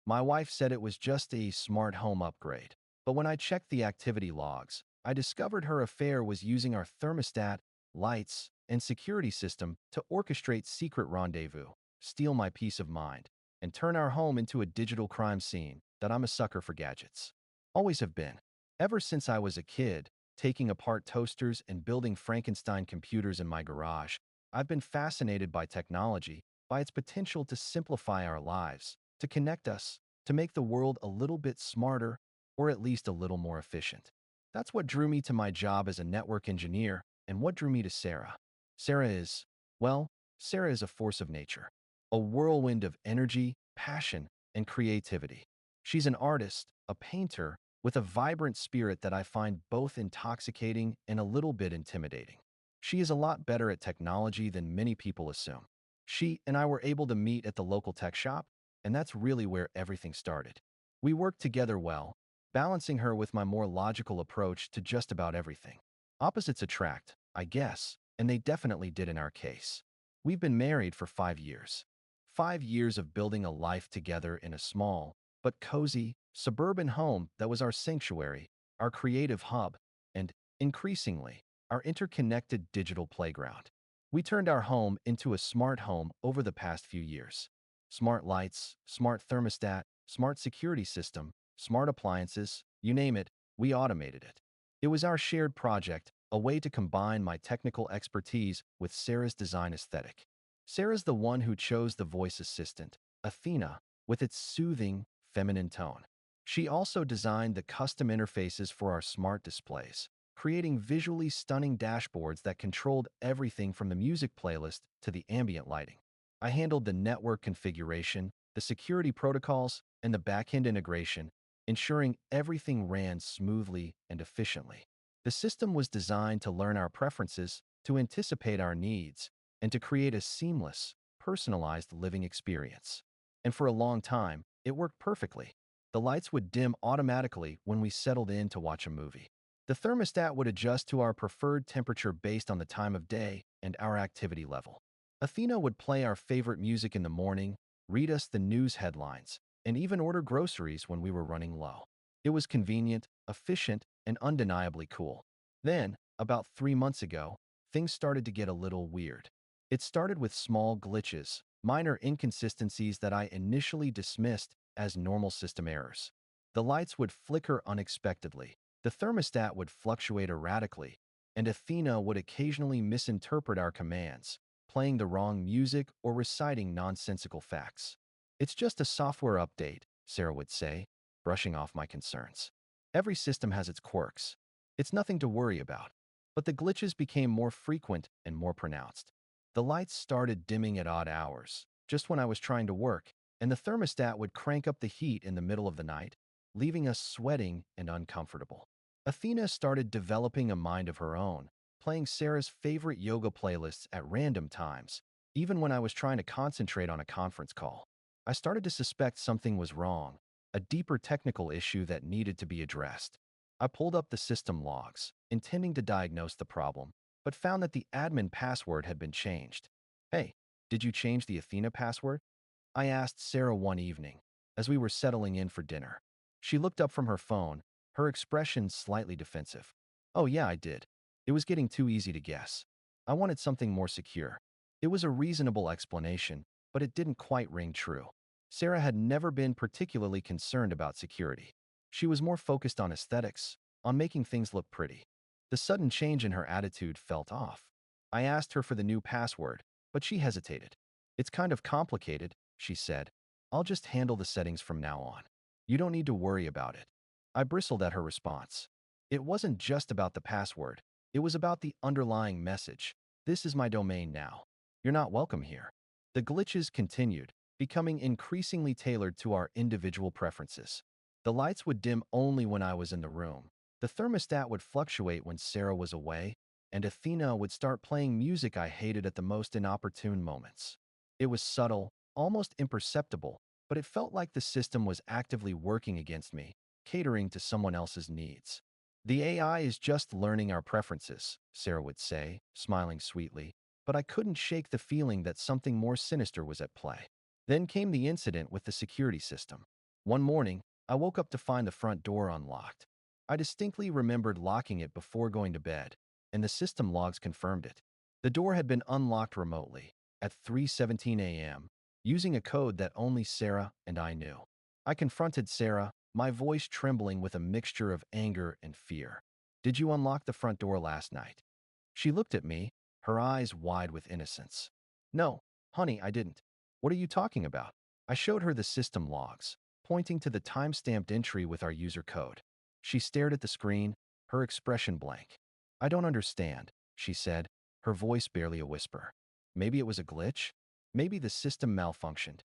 My wife said it was just a smart home upgrade. But when I checked the activity logs, I discovered her affair was using our thermostat, lights, and security system to orchestrate secret rendezvous, steal my peace of mind, and turn our home into a digital crime scene that I'm a sucker for gadgets. Always have been. Ever since I was a kid, taking apart toasters and building Frankenstein computers in my garage, I've been fascinated by technology, by its potential to simplify our lives, to connect us, to make the world a little bit smarter, or at least a little more efficient. That's what drew me to my job as a network engineer and what drew me to Sarah. Sarah is, well, Sarah is a force of nature, a whirlwind of energy, passion, and creativity. She's an artist, a painter, with a vibrant spirit that I find both intoxicating and a little bit intimidating. She is a lot better at technology than many people assume. She and I were able to meet at the local tech shop, and that's really where everything started. We worked together well, balancing her with my more logical approach to just about everything. Opposites attract, I guess, and they definitely did in our case. We've been married for 5 years. 5 years of building a life together in a small, but cozy, suburban home that was our sanctuary, our creative hub, and, increasingly, our interconnected digital playground. We turned our home into a smart home over the past few years. Smart lights, smart thermostat, smart security system, smart appliances, you name it, we automated it. It was our shared project, a way to combine my technical expertise with Sarah's design aesthetic. Sarah's the one who chose the voice assistant, Athena, with its soothing, feminine tone. She also designed the custom interfaces for our smart displays, creating visually stunning dashboards that controlled everything from the music playlist to the ambient lighting. I handled the network configuration, the security protocols, and the backend integration, ensuring everything ran smoothly and efficiently. The system was designed to learn our preferences, to anticipate our needs, and to create a seamless, personalized living experience. And for a long time, it worked perfectly. The lights would dim automatically when we settled in to watch a movie. The thermostat would adjust to our preferred temperature based on the time of day and our activity level. Athena would play our favorite music in the morning, read us the news headlines, and even order groceries when we were running low. It was convenient, efficient, and undeniably cool. Then, about 3 months ago, things started to get a little weird. It started with small glitches, minor inconsistencies that I initially dismissed as normal system errors. The lights would flicker unexpectedly, the thermostat would fluctuate erratically, and Athena would occasionally misinterpret our commands, playing the wrong music or reciting nonsensical facts. "It's just a software update," Sarah would say, brushing off my concerns. "Every system has its quirks. It's nothing to worry about." But the glitches became more frequent and more pronounced. The lights started dimming at odd hours, just when I was trying to work, and the thermostat would crank up the heat in the middle of the night, leaving us sweating and uncomfortable. Athena started developing a mind of her own, playing Sarah's favorite yoga playlists at random times, even when I was trying to concentrate on a conference call. I started to suspect something was wrong, a deeper technical issue that needed to be addressed. I pulled up the system logs, intending to diagnose the problem, but found that the admin password had been changed. "Hey, did you change the Athena password?" I asked Sarah one evening, as we were settling in for dinner. She looked up from her phone, her expression slightly defensive. "Oh yeah, I did. It was getting too easy to guess. I wanted something more secure." It was a reasonable explanation, but it didn't quite ring true. Sarah had never been particularly concerned about security. She was more focused on aesthetics, on making things look pretty. The sudden change in her attitude felt off. I asked her for the new password, but she hesitated. "It's kind of complicated," she said. "I'll just handle the settings from now on. You don't need to worry about it." I bristled at her response. It wasn't just about the password. It was about the underlying message. "This is my domain now. You're not welcome here." The glitches continued, becoming increasingly tailored to our individual preferences. The lights would dim only when I was in the room. The thermostat would fluctuate when Sarah was away, and Athena would start playing music I hated at the most inopportune moments. It was subtle, almost imperceptible, but it felt like the system was actively working against me, catering to someone else's needs. "The AI is just learning our preferences," Sarah would say, smiling sweetly, but I couldn't shake the feeling that something more sinister was at play. Then came the incident with the security system. One morning, I woke up to find the front door unlocked. I distinctly remembered locking it before going to bed, and the system logs confirmed it. The door had been unlocked remotely at 3:17 a.m. using a code that only Sarah and I knew. I confronted Sarah, my voice trembling with a mixture of anger and fear. "Did you unlock the front door last night?" She looked at me, her eyes wide with innocence. "No, honey, I didn't. What are you talking about?" I showed her the system logs, pointing to the time-stamped entry with our user code. She stared at the screen, her expression blank. "I don't understand," she said, her voice barely a whisper. Maybe it was a glitch? Maybe the system malfunctioned.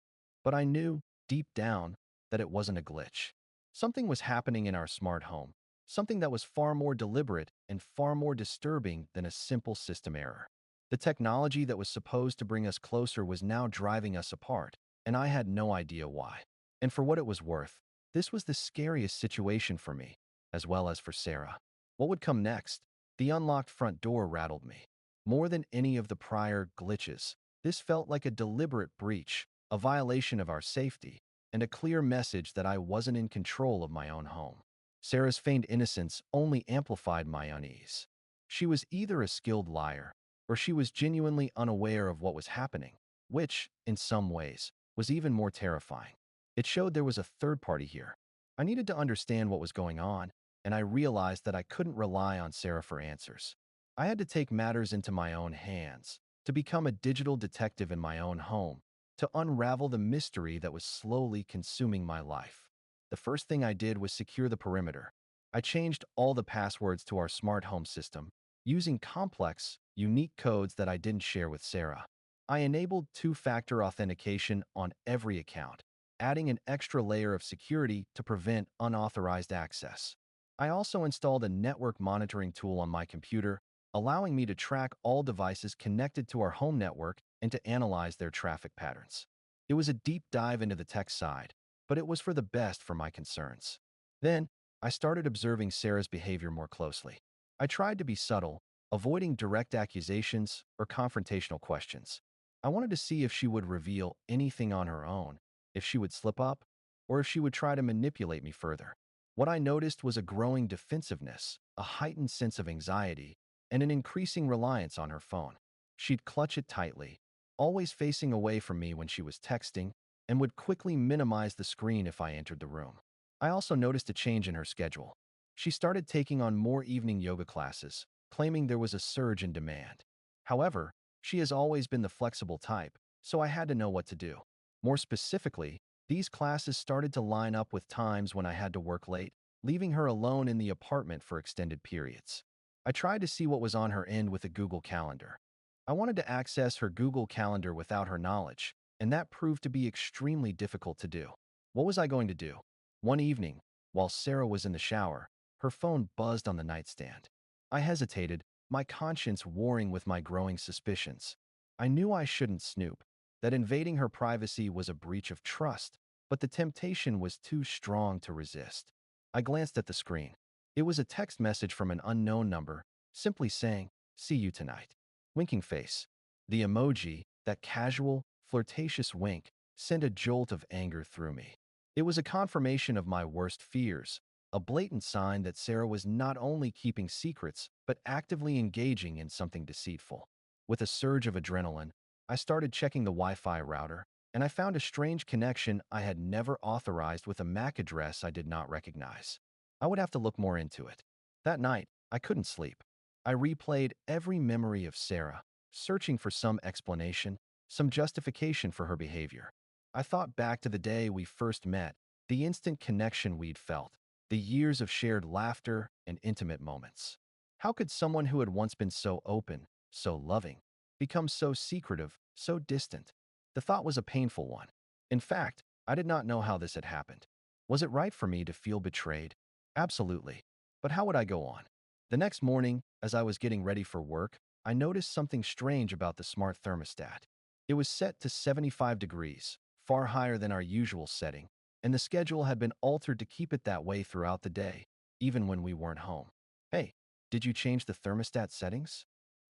But I knew, deep down, that it wasn't a glitch. Something was happening in our smart home, something that was far more deliberate and far more disturbing than a simple system error. The technology that was supposed to bring us closer was now driving us apart, and I had no idea why. And for what it was worth, this was the scariest situation for me, as well as for Sarah. What would come next? The unlocked front door rattled me. More than any of the prior glitches, this felt like a deliberate breach, a violation of our safety, and a clear message that I wasn't in control of my own home. Sarah's feigned innocence only amplified my unease. She was either a skilled liar, or she was genuinely unaware of what was happening, which, in some ways, was even more terrifying. It showed there was a third party here. I needed to understand what was going on, and I realized that I couldn't rely on Sarah for answers. I had to take matters into my own hands, to become a digital detective in my own home, to unravel the mystery that was slowly consuming my life. The first thing I did was secure the perimeter. I changed all the passwords to our smart home system, using complex, unique codes that I didn't share with Sarah. I enabled two-factor authentication on every account, adding an extra layer of security to prevent unauthorized access. I also installed a network monitoring tool on my computer, allowing me to track all devices connected to our home network and to analyze their traffic patterns. It was a deep dive into the tech side, but it was for the best for my concerns. Then, I started observing Sarah's behavior more closely. I tried to be subtle, avoiding direct accusations or confrontational questions. I wanted to see if she would reveal anything on her own, if she would slip up, or if she would try to manipulate me further. What I noticed was a growing defensiveness, a heightened sense of anxiety, and an increasing reliance on her phone. She'd clutch it tightly, always facing away from me when she was texting, and would quickly minimize the screen if I entered the room. I also noticed a change in her schedule. She started taking on more evening yoga classes, claiming there was a surge in demand. However, she has always been the flexible type, so I had to know what to do. More specifically, these classes started to line up with times when I had to work late, leaving her alone in the apartment for extended periods. I tried to see what was on her end with a Google Calendar. I wanted to access her Google Calendar without her knowledge, and that proved to be extremely difficult to do. What was I going to do? One evening, while Sarah was in the shower, her phone buzzed on the nightstand. I hesitated, my conscience warring with my growing suspicions. I knew I shouldn't snoop, that invading her privacy was a breach of trust, but the temptation was too strong to resist. I glanced at the screen. It was a text message from an unknown number, simply saying, "See you tonight." Winking face. The emoji, that casual, flirtatious wink, sent a jolt of anger through me. It was a confirmation of my worst fears, a blatant sign that Sarah was not only keeping secrets, but actively engaging in something deceitful. With a surge of adrenaline, I started checking the Wi-Fi router, and I found a strange connection I had never authorized with a MAC address I did not recognize. I would have to look more into it. That night, I couldn't sleep. I replayed every memory of Sarah, searching for some explanation, some justification for her behavior. I thought back to the day we first met, the instant connection we'd felt, the years of shared laughter and intimate moments. How could someone who had once been so open, so loving, become so secretive, so distant? The thought was a painful one. In fact, I did not know how this had happened. Was it right for me to feel betrayed? Absolutely. But how would I go on? The next morning, as I was getting ready for work, I noticed something strange about the smart thermostat. It was set to 75 degrees, far higher than our usual setting, and the schedule had been altered to keep it that way throughout the day, even when we weren't home. "Hey, did you change the thermostat settings?"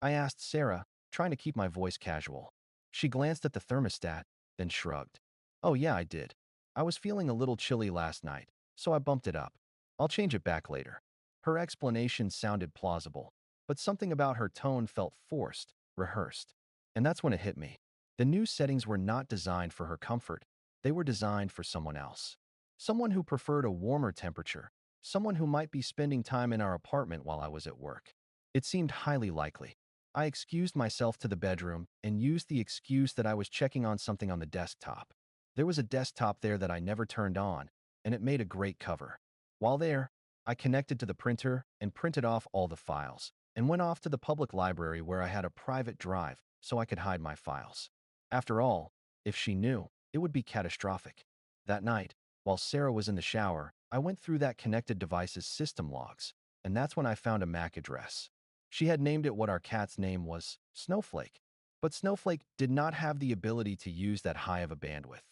I asked Sarah, trying to keep my voice casual. She glanced at the thermostat, then shrugged. "Oh yeah, I did. I was feeling a little chilly last night, so I bumped it up. I'll change it back later. Her explanation sounded plausible, but something about her tone felt forced, rehearsed. And that's when it hit me. The new settings were not designed for her comfort. They were designed for someone else. Someone who preferred a warmer temperature. Someone who might be spending time in our apartment while I was at work. It seemed highly likely. I excused myself to the bedroom and used the excuse that I was checking on something on the desktop. There was a desktop there that I never turned on, and it made a great cover. While there, I connected to the printer and printed off all the files, and went off to the public library where I had a private drive so I could hide my files. After all, if she knew, it would be catastrophic. That night, while Sarah was in the shower, I went through that connected device's system logs, and that's when I found a MAC address. She had named it what our cat's name was, Snowflake. But Snowflake did not have the ability to use that high of a bandwidth.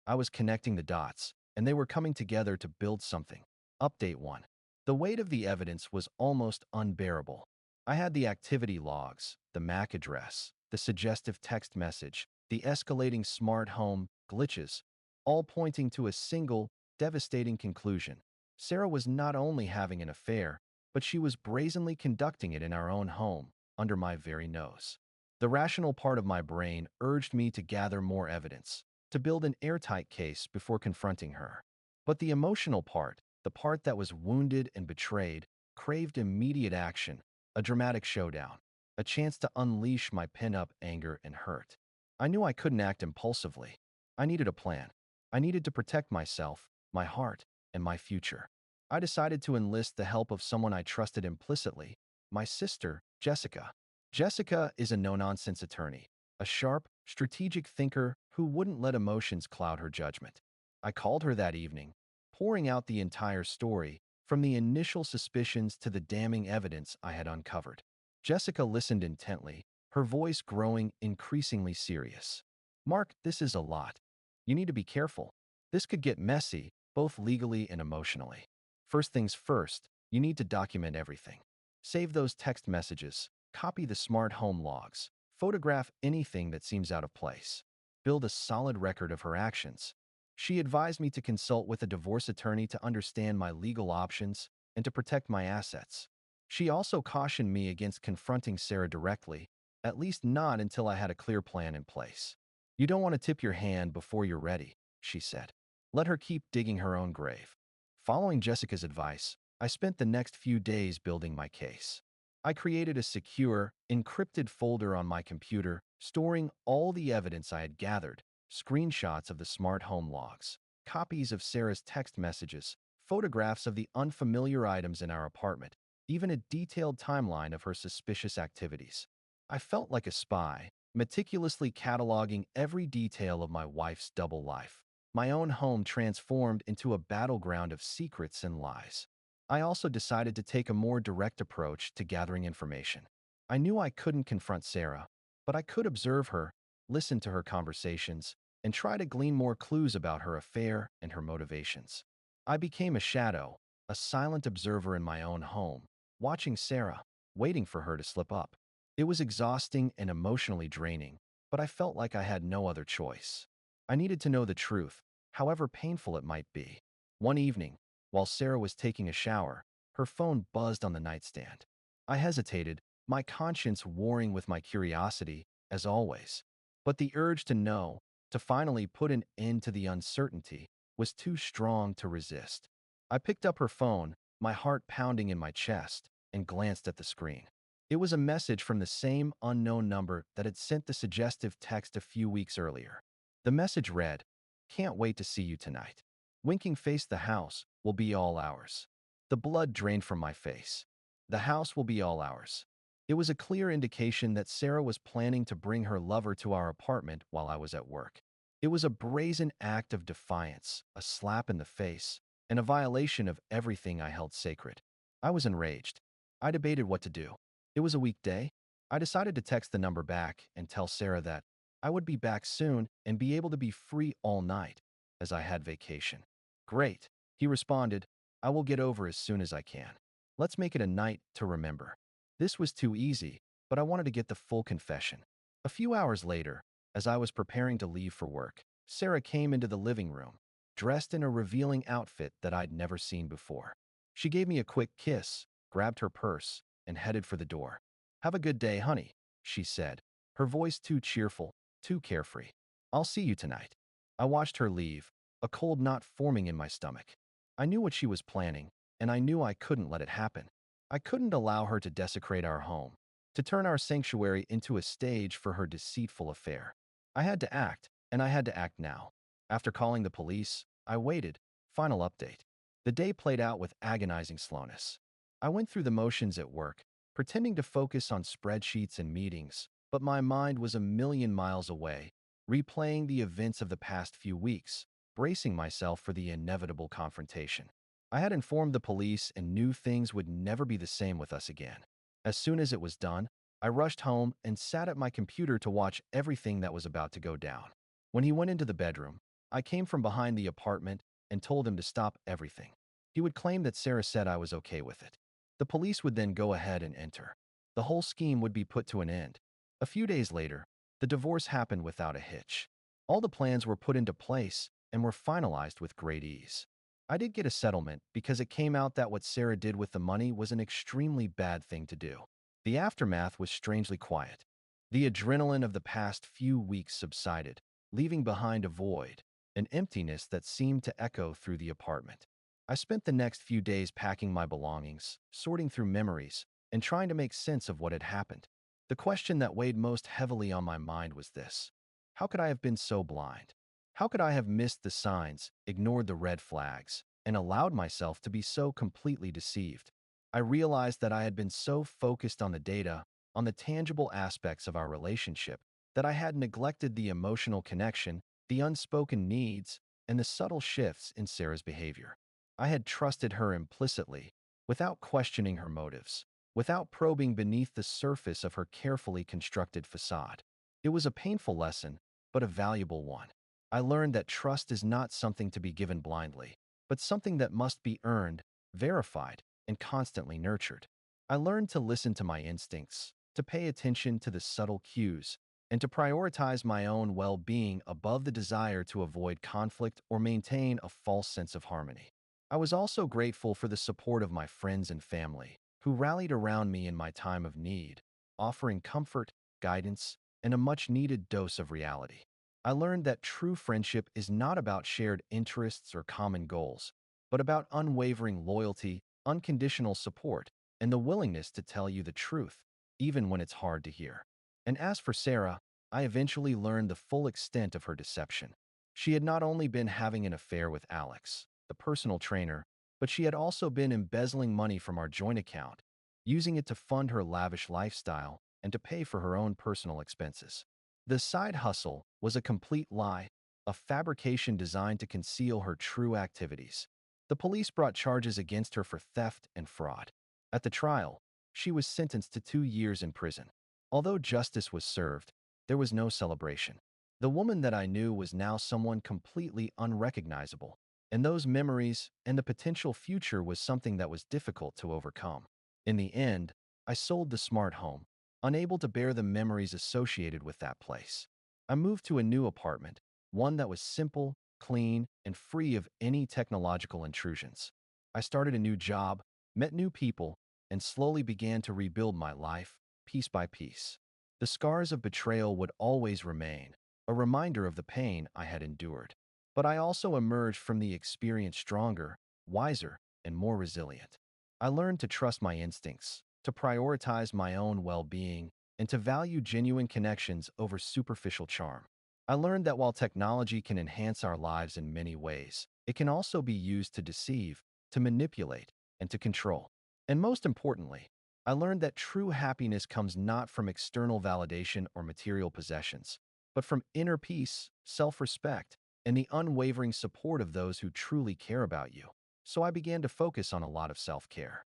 I was connecting the dots, and they were coming together to build something. Update 1. The weight of the evidence was almost unbearable. I had the activity logs, the MAC address, the suggestive text message, the escalating smart home glitches, all pointing to a single, devastating conclusion. Sarah was not only having an affair, but she was brazenly conducting it in our own home, under my very nose. The rational part of my brain urged me to gather more evidence, to build an airtight case before confronting her. But the emotional part, the part that was wounded and betrayed, craved immediate action, a dramatic showdown, a chance to unleash my pent-up anger and hurt. I knew I couldn't act impulsively. I needed a plan. I needed to protect myself, my heart, and my future. I decided to enlist the help of someone I trusted implicitly, my sister, Jessica. Jessica is a no-nonsense attorney, a sharp, strategic thinker who wouldn't let emotions cloud her judgment. I called her that evening, pouring out the entire story, from the initial suspicions to the damning evidence I had uncovered. Jessica listened intently, her voice growing increasingly serious. "Mark, this is a lot. You need to be careful. This could get messy, both legally and emotionally. First things first, you need to document everything. Save those text messages, copy the smart home logs, photograph anything that seems out of place. Build a solid record of her actions." She advised me to consult with a divorce attorney to understand my legal options and to protect my assets. She also cautioned me against confronting Sarah directly, at least not until I had a clear plan in place. "You don't want to tip your hand before you're ready," she said. "Let her keep digging her own grave." Following Jessica's advice, I spent the next few days building my case. I created a secure, encrypted folder on my computer, storing all the evidence I had gathered, screenshots of the smart home logs, copies of Sarah's text messages, photographs of the unfamiliar items in our apartment, even a detailed timeline of her suspicious activities. I felt like a spy, meticulously cataloging every detail of my wife's double life. My own home transformed into a battleground of secrets and lies. I also decided to take a more direct approach to gathering information. I knew I couldn't confront Sarah, but I could observe her, listen to her conversations, and try to glean more clues about her affair and her motivations. I became a shadow, a silent observer in my own home, watching Sarah, waiting for her to slip up. It was exhausting and emotionally draining, but I felt like I had no other choice. I needed to know the truth, however painful it might be. One evening, while Sarah was taking a shower, her phone buzzed on the nightstand. I hesitated, my conscience warring with my curiosity, as always. But the urge to know, to finally put an end to the uncertainty, was too strong to resist. I picked up her phone, my heart pounding in my chest, and glanced at the screen. It was a message from the same unknown number that had sent the suggestive text a few weeks earlier. The message read, "Can't wait to see you tonight. Winking face the house will be all ours." The blood drained from my face. The house will be all ours. It was a clear indication that Sarah was planning to bring her lover to our apartment while I was at work. It was a brazen act of defiance, a slap in the face, and a violation of everything I held sacred. I was enraged. I debated what to do. It was a weekday. I decided to text the number back and tell Sarah that I would be back soon and be able to be free all night, as I had vacation. "Great," he responded. "I will get over as soon as I can. Let's make it a night to remember." This was too easy, but I wanted to get the full confession. A few hours later, as I was preparing to leave for work, Sarah came into the living room. dressed in a revealing outfit that I'd never seen before. She gave me a quick kiss, grabbed her purse, and headed for the door. "Have a good day, honey," she said, her voice too cheerful, too carefree. "I'll see you tonight." I watched her leave, a cold knot forming in my stomach. I knew what she was planning, and I knew I couldn't let it happen. I couldn't allow her to desecrate our home, to turn our sanctuary into a stage for her deceitful affair. I had to act, and I had to act now. After calling the police, I waited. Final update. The day played out with agonizing slowness. I went through the motions at work, pretending to focus on spreadsheets and meetings, but my mind was a million miles away, replaying the events of the past few weeks, bracing myself for the inevitable confrontation. I had informed the police and knew things would never be the same with us again. As soon as it was done, I rushed home and sat at my computer to watch everything that was about to go down. When he went into the bedroom, I came from behind the apartment and told him to stop everything. He would claim that Sarah said I was okay with it. The police would then go ahead and enter. The whole scheme would be put to an end. A few days later, the divorce happened without a hitch. All the plans were put into place and were finalized with great ease. I did get a settlement because it came out that what Sarah did with the money was an extremely bad thing to do. The aftermath was strangely quiet. The adrenaline of the past few weeks subsided, leaving behind a void, an emptiness that seemed to echo through the apartment. I spent the next few days packing my belongings, sorting through memories, and trying to make sense of what had happened. The question that weighed most heavily on my mind was this: how could I have been so blind? How could I have missed the signs, ignored the red flags, and allowed myself to be so completely deceived? I realized that I had been so focused on the data, on the tangible aspects of our relationship, that I had neglected the emotional connection, the unspoken needs, and the subtle shifts in Sarah's behavior. I had trusted her implicitly, without questioning her motives, without probing beneath the surface of her carefully constructed facade. It was a painful lesson, but a valuable one. I learned that trust is not something to be given blindly, but something that must be earned, verified, and constantly nurtured. I learned to listen to my instincts, to pay attention to the subtle cues, and to prioritize my own well-being above the desire to avoid conflict or maintain a false sense of harmony. I was also grateful for the support of my friends and family, who rallied around me in my time of need, offering comfort, guidance, and a much-needed dose of reality. I learned that true friendship is not about shared interests or common goals, but about unwavering loyalty, unconditional support, and the willingness to tell you the truth, even when it's hard to hear. And as for Sarah, I eventually learned the full extent of her deception. She had not only been having an affair with Alex, the personal trainer, but she had also been embezzling money from our joint account, using it to fund her lavish lifestyle and to pay for her own personal expenses. The side hustle was a complete lie, a fabrication designed to conceal her true activities. The police brought charges against her for theft and fraud. At the trial, she was sentenced to 2 years in prison. Although justice was served, there was no celebration. The woman that I knew was now someone completely unrecognizable, and those memories and the potential future was something that was difficult to overcome. In the end, I sold the smart home, unable to bear the memories associated with that place. I moved to a new apartment, one that was simple, clean, and free of any technological intrusions. I started a new job, met new people, and slowly began to rebuild my life, piece by piece. The scars of betrayal would always remain, a reminder of the pain I had endured. But I also emerged from the experience stronger, wiser, and more resilient. I learned to trust my instincts, to prioritize my own well-being, and to value genuine connections over superficial charm. I learned that while technology can enhance our lives in many ways, it can also be used to deceive, to manipulate, and to control. And most importantly, I learned that true happiness comes not from external validation or material possessions, but from inner peace, self-respect, and the unwavering support of those who truly care about you. So I began to focus on a lot of self-care.